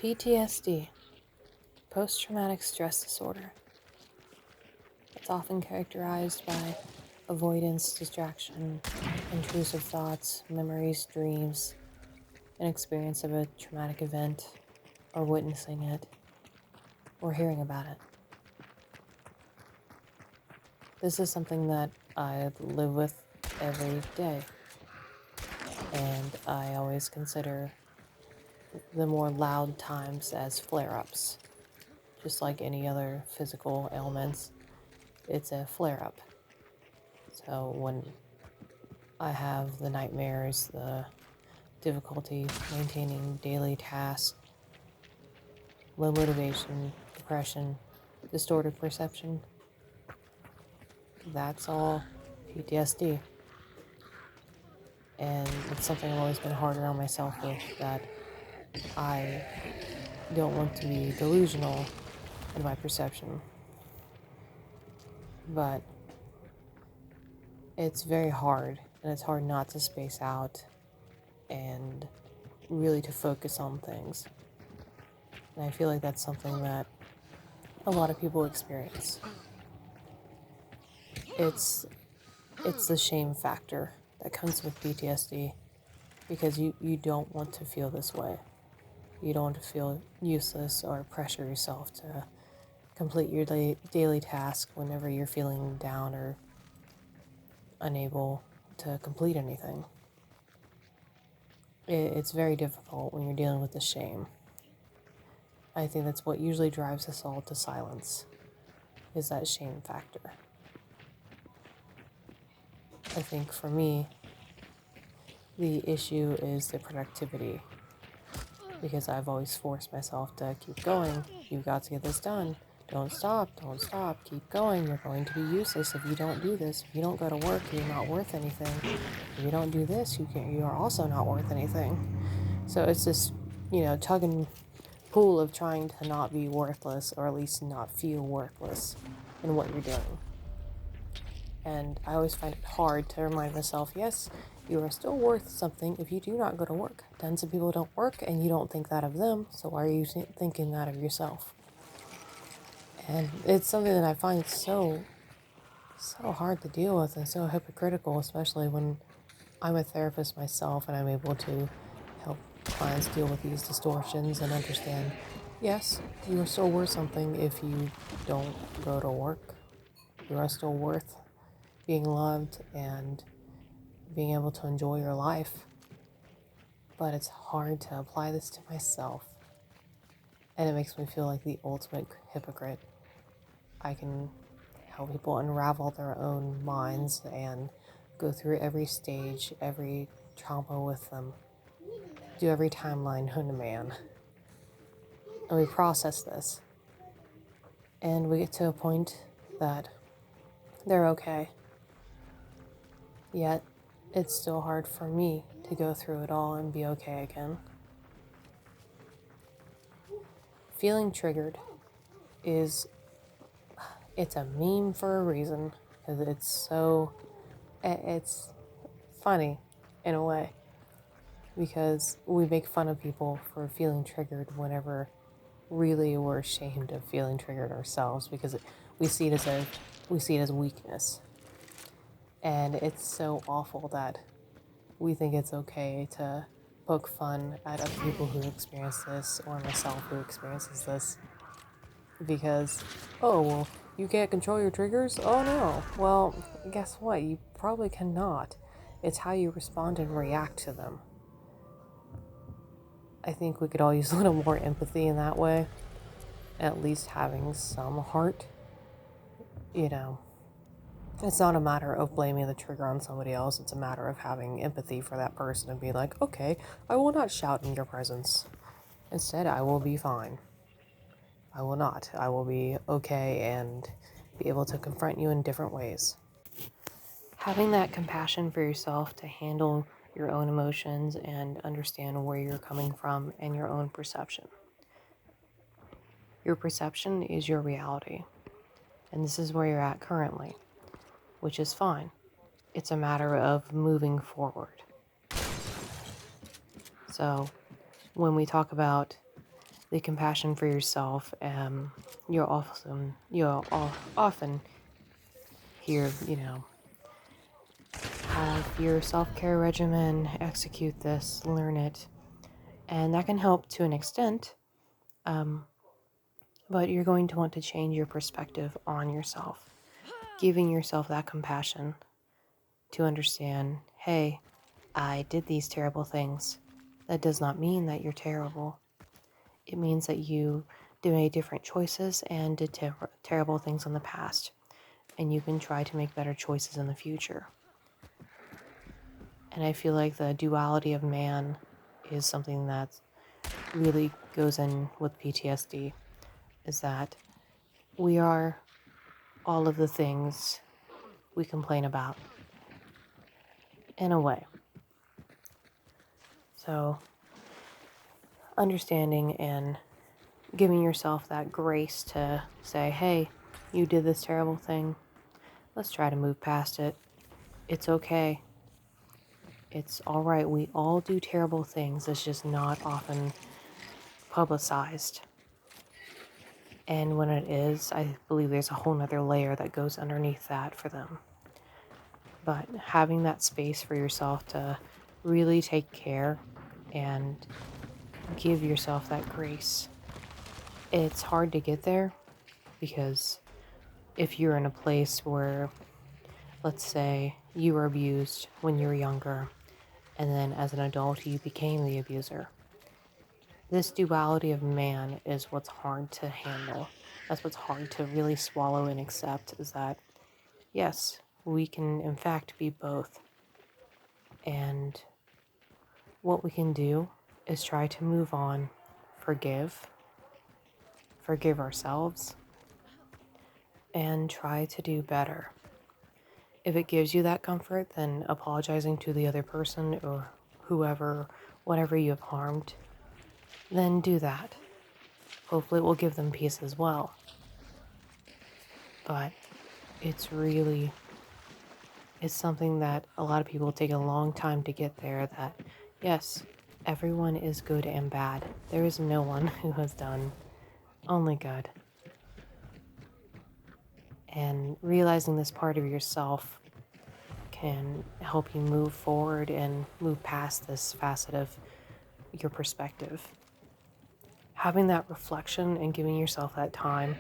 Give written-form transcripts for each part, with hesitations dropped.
PTSD, post-traumatic stress disorder. It's often characterized by avoidance, distraction, intrusive thoughts, memories, dreams, an experience of a traumatic event, or witnessing it, or hearing about it. This is something that I live with every day, and I always consider the more loud times as flare-ups. Just like any other physical ailments, it's a flare-up. So when I have the nightmares, the difficulty maintaining daily tasks, low motivation, depression, distorted perception, that's all PTSD. And it's something I've always been harder on myself with, that I don't want to be delusional in my perception. But it's very hard, and it's hard not to space out and really to focus on things. And I feel like that's something that a lot of people experience. It's the shame factor that comes with PTSD, because you don't want to feel this way. You don't want to feel useless or pressure yourself to complete your daily task whenever you're feeling down or unable to complete anything. It's very difficult when you're dealing with the shame. I think that's what usually drives us all to silence, is that shame factor. I think for me, the issue is the productivity, because I've always forced myself to keep going. You've got to get this done. Don't stop, keep going. You're going to be useless if you don't do this. If you don't go to work, you're not worth anything. If you don't do this, you are also not worth anything. So it's this, tug and pull of trying to not be worthless, or at least not feel worthless in what you're doing. And I always find it hard to remind myself, yes, you are still worth something if you do not go to work. Tons of people don't work, and you don't think that of them, so why are you thinking that of yourself? And it's something that I find so hard to deal with, and so hypocritical, especially when I'm a therapist myself and I'm able to help clients deal with these distortions and understand, yes, you are still worth something if you don't go to work. You are still worth being loved and being able to enjoy your life. But it's hard to apply this to myself, and it makes me feel like the ultimate hypocrite. I can help people unravel their own minds and go through every stage, every trauma with them, do every timeline known to man, and we process this, and we get to a point that they're okay. Yet it's still hard for me to go through it all and be okay again. Feeling triggered it's a meme for a reason, because it's funny in a way, because we make fun of people for feeling triggered whenever really we're ashamed of feeling triggered ourselves, because we see it as weakness. And it's so awful that we think it's okay to poke fun at other people who experience this, or myself who experiences this, because, oh, well, you can't control your triggers? Oh no. Well, guess what? You probably cannot. It's how you respond and react to them. I think we could all use a little more empathy in that way. At least having some heart. It's not a matter of blaming the trigger on somebody else. It's a matter of having empathy for that person and be like, okay, I will not shout in your presence. Instead, I will be fine. I will not. I will be okay and be able to confront you in different ways. Having that compassion for yourself to handle your own emotions and understand where you're coming from and your own perception. Your perception is your reality, and this is where you're at currently, which is fine. It's a matter of moving forward. So when we talk about the compassion for yourself. You'll often hear, have your self-care regimen, execute this, learn it, and that can help to an extent. Um, but you're going to want to change your perspective on yourself, giving yourself that compassion to understand, hey, I did these terrible things. That does not mean that you're terrible. It means that you made different choices and did terrible things in the past, and you can try to make better choices in the future. And I feel like the duality of man is something that really goes in with PTSD, is that we are all of the things we complain about, in a way. So, understanding and giving yourself that grace to say, hey, you did this terrible thing. Let's try to move past it. It's okay. It's all right. We all do terrible things. It's just not often publicized. And when it is, I believe there's a whole nother layer that goes underneath that for them. But having that space for yourself to really take care and give yourself that grace. It's hard to get there because if you're in a place where, let's say, you were abused when you were younger, and then as an adult you became the abuser, this duality of man is what's hard to handle. That's what's hard to really swallow and accept, is that, yes, we can in fact be both. And what we can do is try to move on, forgive ourselves, and try to do better. If it gives you that comfort, then apologizing to the other person or whoever, whatever you have harmed, then do that. Hopefully it will give them peace as well. But it's something that a lot of people take a long time to get there, that yes, everyone is good and bad. There is no one who has done only good. And realizing this part of yourself can help you move forward and move past this facet of your perspective. Having that reflection and giving yourself that time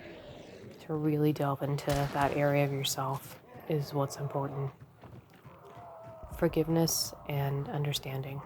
to really delve into that area of yourself is what's important. Forgiveness and understanding.